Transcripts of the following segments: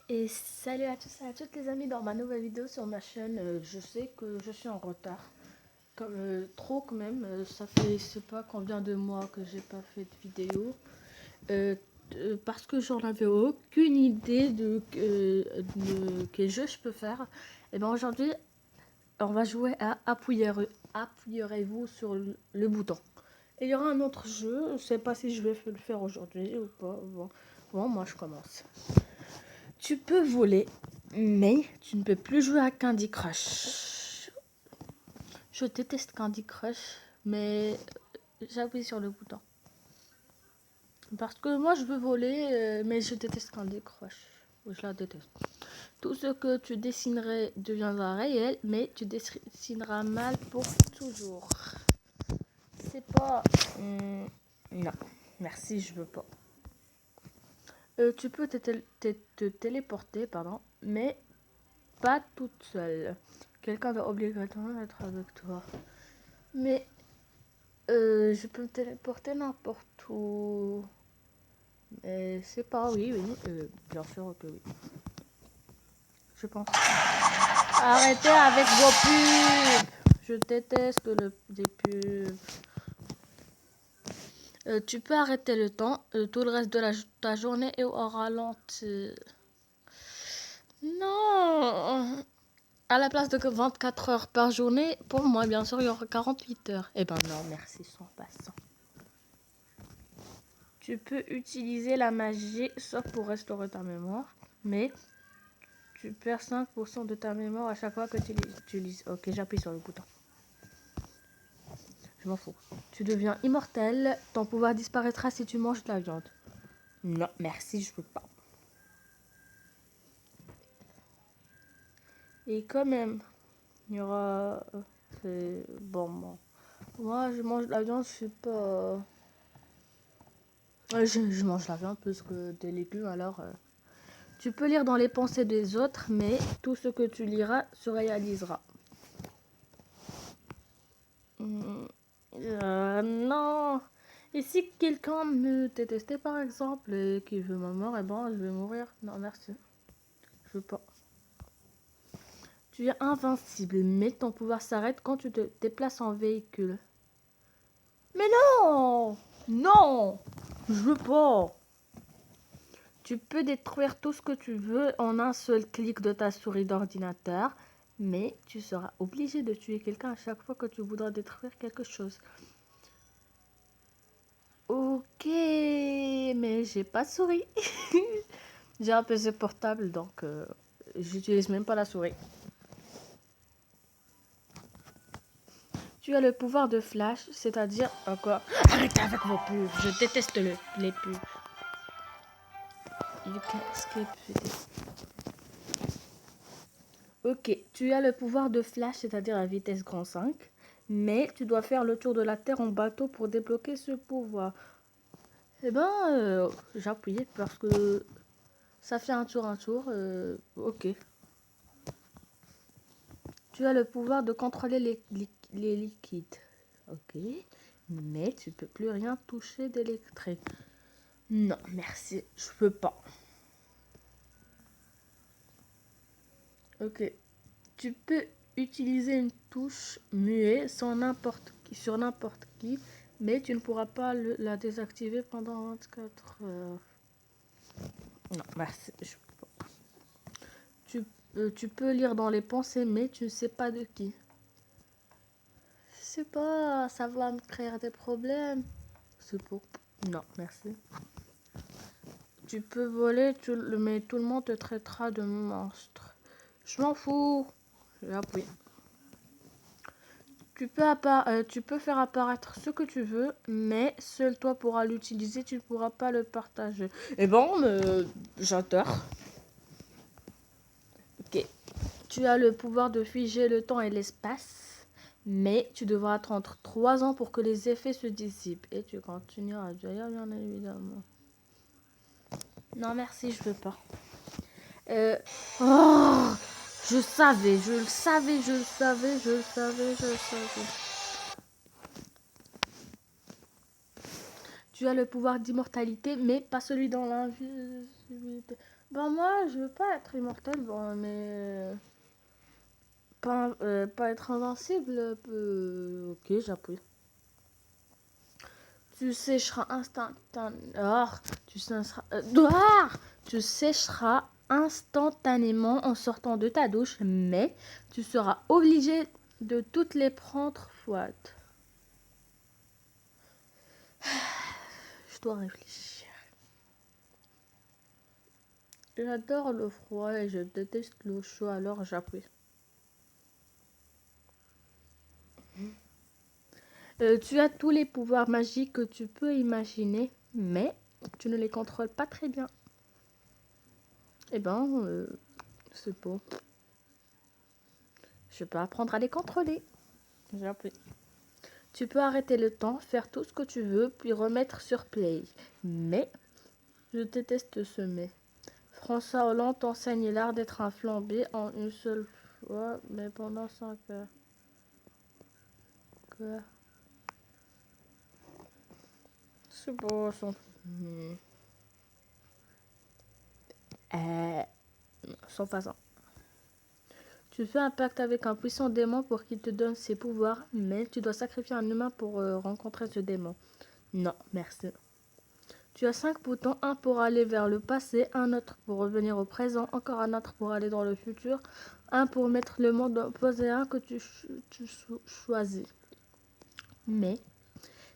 Et salut à tous et à toutes les amis dans ma nouvelle vidéo sur ma chaîne. Je sais que je suis en retard, comme trop quand même. Ça fait je sais pas combien de mois que j'ai pas fait de vidéo, parce que j'en avais aucune idée de quel jeu je peux faire. Et ben aujourd'hui on va jouer à appuyerez-vous sur le bouton. Et il y aura un autre jeu, je sais pas si je vais le faire aujourd'hui ou pas. Bon, moi je commence. Tu peux voler, mais tu ne peux plus jouer à Candy Crush. Je déteste Candy Crush, mais j'appuie sur le bouton. Parce que moi je veux voler, mais je déteste Candy Crush. Je la déteste. Tout ce que tu dessinerais deviendra réel, mais tu dessineras mal pour toujours. C'est pas... non, merci, je veux pas. Tu peux te téléporter, pardon, mais pas toute seule. Quelqu'un doit obligatoirement être avec toi. Mais je peux me téléporter n'importe où. Mais c'est pas, oui, bien sûr que oui. Je pense. Arrêtez avec vos pubs. Je déteste les pubs. Tu peux arrêter le temps. Tout le reste de ta journée est au ralenti. Non. À la place de 24 heures par journée, pour moi, bien sûr, il y aura 48 heures. Eh ben non, merci, sans passant. Tu peux utiliser la magie, sauf pour restaurer ta mémoire, mais tu perds 5% de ta mémoire à chaque fois que tu l'utilises. Ok, j'appuie sur le bouton. Je m'en fous. Tu deviens immortel, ton pouvoir disparaîtra si tu manges de la viande. Non, merci, je veux pas. Et quand même, il y aura... bon. Moi, je mange de la viande, je sais pas... Je mange la viande plus que des légumes, alors... Tu peux lire dans les pensées des autres, mais tout ce que tu liras se réalisera. Non. Et si quelqu'un me détestait par exemple et qui veut ma mort, et ben je vais mourir. Non merci. Je veux pas. Tu es invincible, mais ton pouvoir s'arrête quand tu te déplaces en véhicule. Mais non. Non. Je veux pas. Tu peux détruire tout ce que tu veux en un seul clic de ta souris d'ordinateur, mais tu seras obligé de tuer quelqu'un à chaque fois que tu voudras détruire quelque chose. Ok, mais j'ai pas de souris. J'ai un PC portable, donc j'utilise même pas la souris. Tu as le pouvoir de flash, c'est-à-dire encore... Arrêtez avec vos pubs, je déteste les pubs. You can skip this. Ok, tu as le pouvoir de flash, c'est-à-dire la vitesse grand 5. Mais tu dois faire le tour de la Terre en bateau pour débloquer ce pouvoir. Eh ben, j'appuie parce que ça fait un tour. Ok. Tu as le pouvoir de contrôler les liquides. Ok. Mais tu peux plus rien toucher d'électrique. Non, merci. Je peux pas. Ok. Tu peux utiliser une touche muet sur n'importe qui, mais tu ne pourras pas la désactiver pendant 24 heures. Non, merci. Tu peux lire dans les pensées, mais tu ne sais pas de qui. Je sais pas, ça va me créer des problèmes. C'est pour... Non, merci. Tu peux voler, mais tout le monde te traitera de monstre. Je m'en fous. J'appuie. Tu peux faire apparaître ce que tu veux, mais seul toi pourras l'utiliser, tu ne pourras pas le partager. Et bon, j'adore. Ok. Tu as le pouvoir de figer le temps et l'espace, mais tu devras attendre 3 ans pour que les effets se dissipent. Et tu continueras à vieillir, bien évidemment. Non, merci, je veux pas. Oh, je le savais. tu as le pouvoir d'immortalité, mais pas celui dans l'invisibilité. Ben moi, je veux pas être immortel, bon, mais pas être invincible. Ok, j'appuie. Tu sécheras instantanément. Tu sécheras instantanément en sortant de ta douche, mais tu seras obligé de toutes les prendre froides. Je dois réfléchir. J'adore le froid et je déteste l'eau chaude, alors j'appuie. Tu as tous les pouvoirs magiques que tu peux imaginer, mais tu ne les contrôles pas très bien. Eh ben, c'est beau. Je peux apprendre à les contrôler. J'appuie. Tu peux arrêter le temps, faire tout ce que tu veux, puis remettre sur play. Mais, je déteste ce mais. François Hollande t'enseigne l'art d'être un flambé en une seule fois, mais pendant 5 heures. Quoi? C'est beau, son... Sans façon. Tu fais un pacte avec un puissant démon pour qu'il te donne ses pouvoirs, mais tu dois sacrifier un humain pour rencontrer ce démon. Non, merci. Tu as 5 boutons, un pour aller vers le passé, un autre pour revenir au présent, encore un autre pour aller dans le futur, un pour mettre le monde opposé à un que tu choisis. Mais,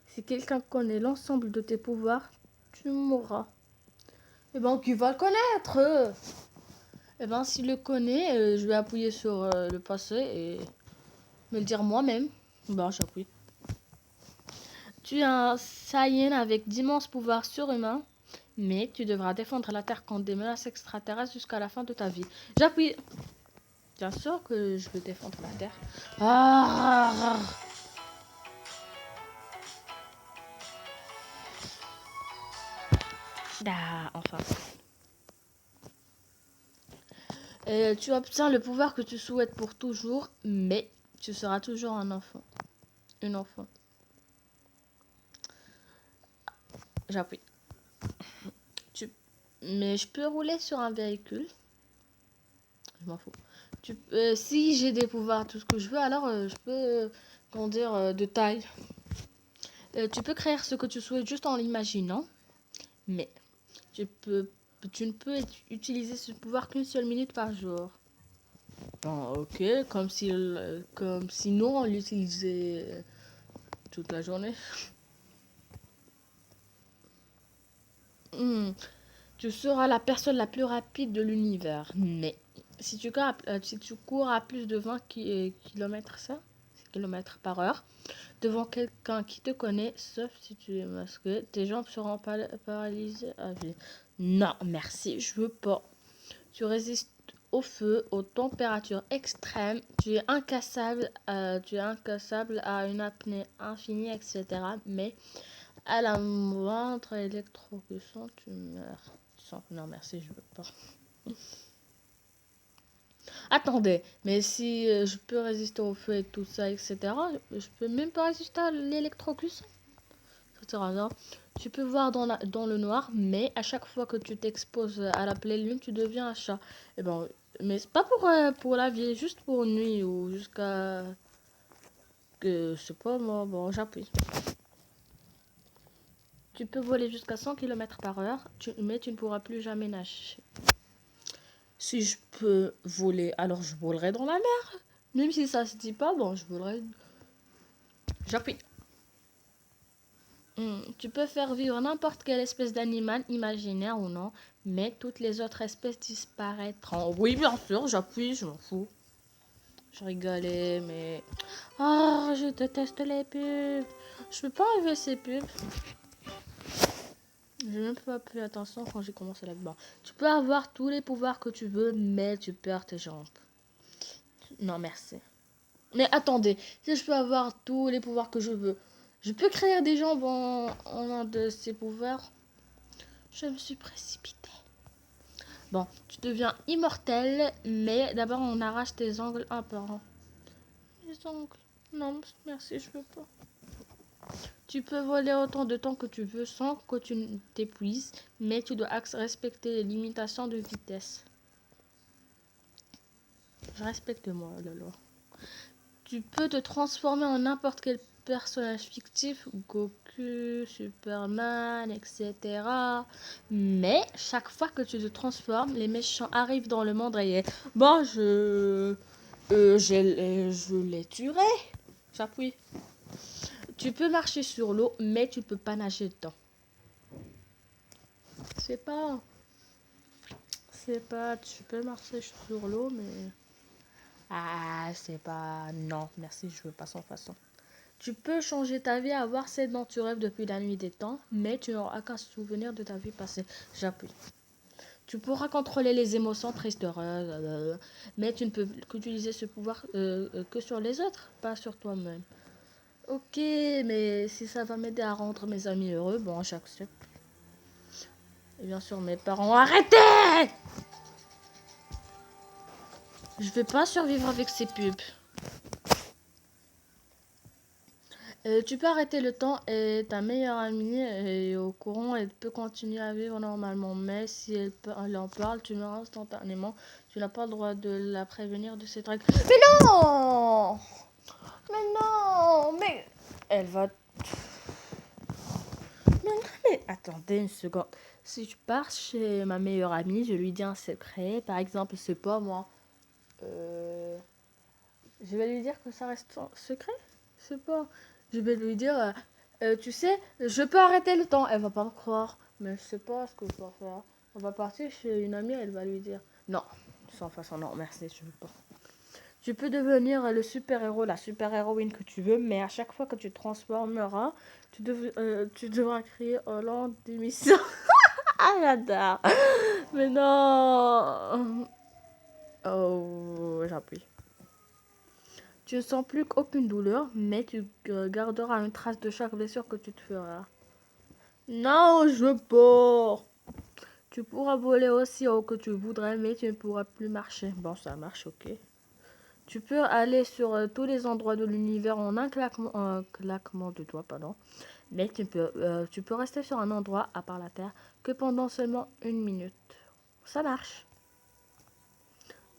si quelqu'un connaît l'ensemble de tes pouvoirs, tu mourras. Eh ben, qui va le connaître? Eh ben, s'il le connaît, je vais appuyer sur le passé et me le dire moi-même. Ben, j'appuie. Tu es un Saiyan avec d'immenses pouvoirs surhumains, mais tu devras défendre la Terre contre des menaces extraterrestres jusqu'à la fin de ta vie. J'appuie. Bien sûr que je veux défendre la Terre. Ah, enfin. Tu obtiens le pouvoir que tu souhaites pour toujours, mais tu seras toujours un enfant. Une enfant. J'appuie. Mais je peux rouler sur un véhicule. Je m'en fous. Si j'ai des pouvoirs, tout ce que je veux, alors je peux, comment dire, de taille. Tu peux créer ce que tu souhaites juste en l'imaginant, mais tu ne peux utiliser ce pouvoir qu'une seule minute par jour. Bon, ok, comme sinon on l'utilisait toute la journée. Tu seras la personne la plus rapide de l'univers, mais si tu cours à plus de 20 km par heure devant quelqu'un qui te connaît, sauf si tu es masqué, tes jambes seront paralysées à vie. Non, merci, je veux pas. Tu résistes au feu, aux températures extrêmes, tu es incassable à une apnée infinie, etc. Mais à la moindre électrocution, tu meurs. Non, merci, je veux pas. Attendez, mais si je peux résister au feu et tout ça, etc., je peux même pas résister à l'électrocution. Non. Tu peux voir dans le noir, mais à chaque fois que tu t'exposes à la pleine lune, tu deviens un chat. Et ben, mais c'est pas pour la vie, juste pour une nuit ou jusqu'à que je sais pas moi. Bon, j'appuie. Tu peux voler jusqu'à 100 km par heure, mais tu ne pourras plus jamais nager. Si je peux voler, alors je volerai dans la mer. Même si ça se dit pas, bon, je volerai. J'appuie. Tu peux faire vivre n'importe quelle espèce d'animal, imaginaire ou non, mais toutes les autres espèces disparaîtront. Oui, bien sûr, j'appuie, je m'en fous. Je rigolais, mais... Ah, je déteste les pubs. Je peux pas enlever ces pubs. J'ai même pas fait attention quand j'ai commencé là-dedans. Tu peux avoir tous les pouvoirs que tu veux, mais tu perds tes jambes. Non, merci. Mais attendez, si je peux avoir tous les pouvoirs que je veux, je peux créer des jambes en un de ces pouvoirs. Je me suis précipitée. Bon, tu deviens immortel, mais d'abord on arrache tes ongles un par un. Les ongles. Non, merci, je veux pas. Tu peux voler autant de temps que tu veux sans que tu ne t'épuises, mais tu dois respecter les limitations de vitesse. Je respecte moi la loi. Tu peux te transformer en n'importe quel personnage fictif, Goku, Superman, etc. Mais chaque fois que tu te transformes, les méchants arrivent dans le monde réel. Bon, je les tuerai. J'appuie. Tu peux marcher sur l'eau, mais tu peux pas nager dedans. C'est pas... Tu peux marcher sur l'eau, mais... Ah, c'est pas... Non, merci, je veux pas sans façon. Tu peux changer ta vie, avoir celle dont tu rêves depuis la nuit des temps, mais tu n'auras qu'un souvenir de ta vie passée. J'appuie. Tu pourras contrôler les émotions tristes, heureuses, mais tu ne peux qu'utiliser ce pouvoir que sur les autres, pas sur toi-même. Ok, mais si ça va m'aider à rendre mes amis heureux, bon, j'accepte. Et bien sûr, mes parents, arrêtez! Je vais pas survivre avec ces pubs. Tu peux arrêter le temps et ta meilleure amie est au courant et peut continuer à vivre normalement. Mais si elle en parle, tu meurs instantanément. Tu n'as pas le droit de la prévenir de cette règle. Mais non! Mais non! Mais... Elle va... Mais attendez une seconde. Si je pars chez ma meilleure amie, je lui dis un secret. Par exemple, c'est pas moi. Je vais lui dire que ça reste secret. C'est pas... Je vais lui dire, tu sais, je peux arrêter le temps. Elle va pas me croire. Mais je sais pas ce que je dois faire. On va partir chez une amie, elle va lui dire. Non, sans façon, non, merci, je veux pas. Tu peux devenir le super-héros, la super-héroïne que tu veux, mais à chaque fois que tu transformeras, tu devras crier au long d'émission. Ah, j'adore. Mais non. Oh, j'appuie. Tu ne sens plus qu'aucune douleur, mais tu garderas une trace de chaque blessure que tu te feras. Non, je veux pas. Tu pourras voler aussi haut que tu voudrais, mais tu ne pourras plus marcher. Bon, ça marche, ok. Tu peux aller sur tous les endroits de l'univers en un claquement de doigts, pardon. Mais tu peux rester sur un endroit, à part la Terre, que pendant seulement 1 minute. Ça marche.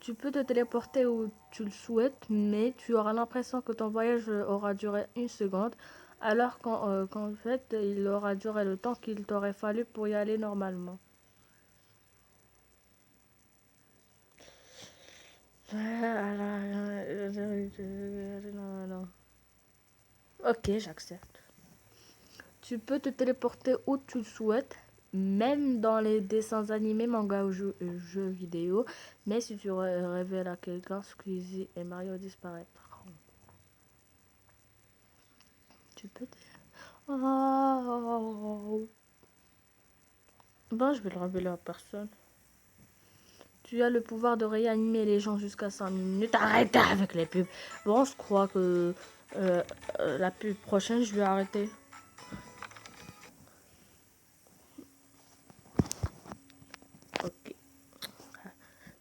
Tu peux te téléporter où tu le souhaites, mais tu auras l'impression que ton voyage aura duré 1 seconde, alors qu'en fait, il aura duré le temps qu'il t'aurait fallu pour y aller normalement. Ok, j'accepte. Tu peux te téléporter où tu le souhaites, même dans les dessins animés, mangas ou jeux vidéo, mais si tu révèles à quelqu'un, Squeezie et Mario disparaîtront. Tu peux Oh. Bon, je vais le révéler à personne. Tu as le pouvoir de réanimer les gens jusqu'à 5 minutes. Arrête avec les pubs. Bon, je crois que la pub prochaine, je vais arrêter. Ok.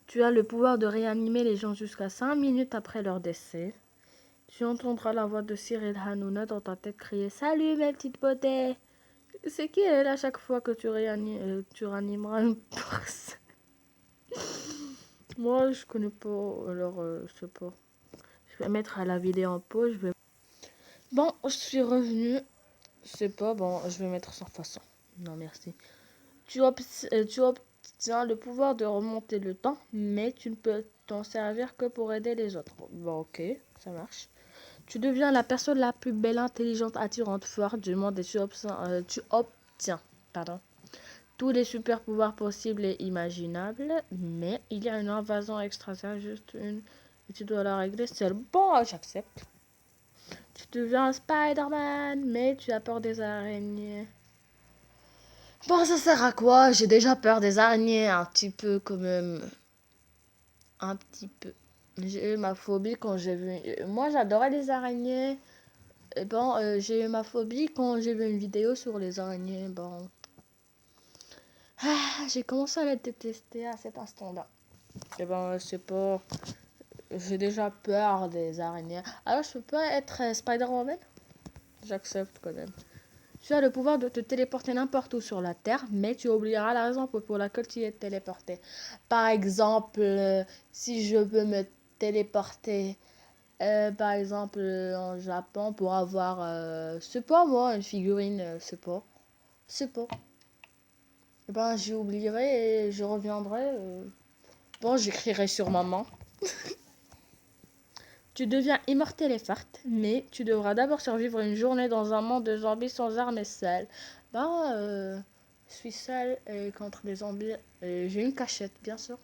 Tu as le pouvoir de réanimer les gens jusqu'à 5 minutes après leur décès. Tu entendras la voix de Cyril Hanouna dans ta tête crier « Salut mes petites beautés !» C'est qui elle à chaque fois que tu réanimeras une personne? Moi, je connais pas, alors je sais pas. Je vais mettre la vidéo en pause. Bon, je suis revenue. Je sais pas, bon, je vais mettre sans façon. Non, merci. Tu obtiens le pouvoir de remonter le temps, mais tu ne peux t'en servir que pour aider les autres. Bon, ok, ça marche. Tu deviens la personne la plus belle, intelligente, attirante, forte du monde et tu obtiens tous les super pouvoirs possibles et imaginables, mais il y a une invasion extraterrestre, juste une, et tu dois la régler seul. Bon, j'accepte. Tu deviens Spider-Man, mais tu as peur des araignées. Bon, ça sert à quoi? J'ai déjà peur des araignées, un petit peu quand même. Un petit peu. J'ai eu ma phobie quand j'ai vu... Moi, j'adorais les araignées. Et bon, j'ai eu ma phobie quand j'ai vu une vidéo sur les araignées. Bon, j'ai commencé à les détester à cet instant-là. Et ben, je sais pas. J'ai déjà peur des araignées. Alors, je peux pas être Spider-Woman? J'accepte quand même. Tu as le pouvoir de te téléporter n'importe où sur la Terre, mais tu oublieras la raison pour laquelle tu es téléporté. Par exemple, si je veux me téléporter, par exemple, en Japon pour avoir, c'est pas moi, une figurine, c'est pas. Eh ben, j'y oublierai et je reviendrai. Bon, j'écrirai sur maman. Tu deviens immortel et farce, mais tu devras d'abord survivre une journée dans un monde de zombies sans armes et seul. Ben, je suis seule contre les zombies et j'ai une cachette, bien sûr.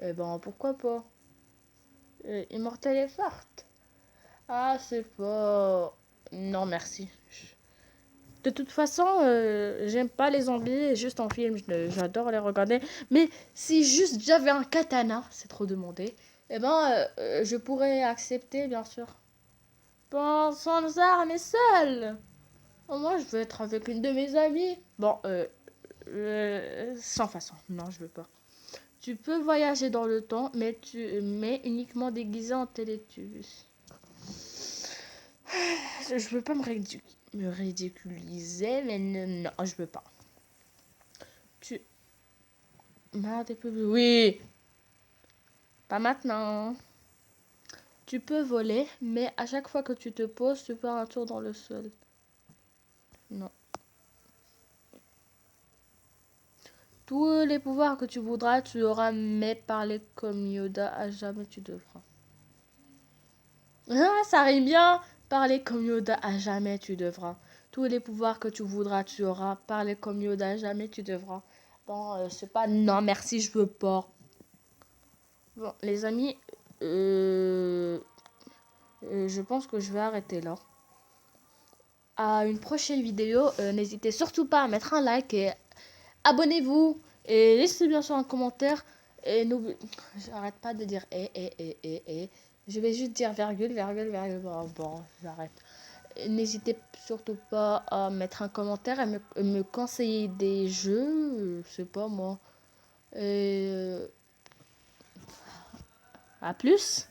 Et ben, pourquoi pas? Immortel et farce. Ah, c'est pas... Non, merci. De toute façon, j'aime pas les zombies, juste en film, j'adore les regarder. Mais si juste j'avais un katana, c'est trop demandé, eh ben, je pourrais accepter, bien sûr. Bon, sans armes et seul. Oh, moi, je veux être avec une de mes amies. Bon, sans façon. Non, je veux pas. Tu peux voyager dans le temps, mais uniquement déguisé en télétubbies. Je veux pas me ridiculiser, mais non, je veux pas. Tu... Merde, oui, pas maintenant. Tu peux voler, mais à chaque fois que tu te poses, tu fais un tour dans le sol. Non. Tous les pouvoirs que tu voudras, tu auras, mais parler comme Yoda, à jamais tu devras. Ah, ça rime bien. Parler comme Yoda, à jamais tu devras. Tous les pouvoirs que tu voudras, tu auras. Parler comme Yoda, à jamais tu devras. Bon, c'est pas non, merci, je veux pas. Bon, les amis, je pense que je vais arrêter là. À une prochaine vidéo, n'hésitez surtout pas à mettre un like et abonnez-vous. Et laissez bien sûr un commentaire. Et j'arrête pas de dire et. Je vais juste dire virgule, virgule, virgule. Bon, j'arrête. N'hésitez surtout pas à mettre un commentaire et me conseiller des jeux. Je sais pas moi. Et à plus.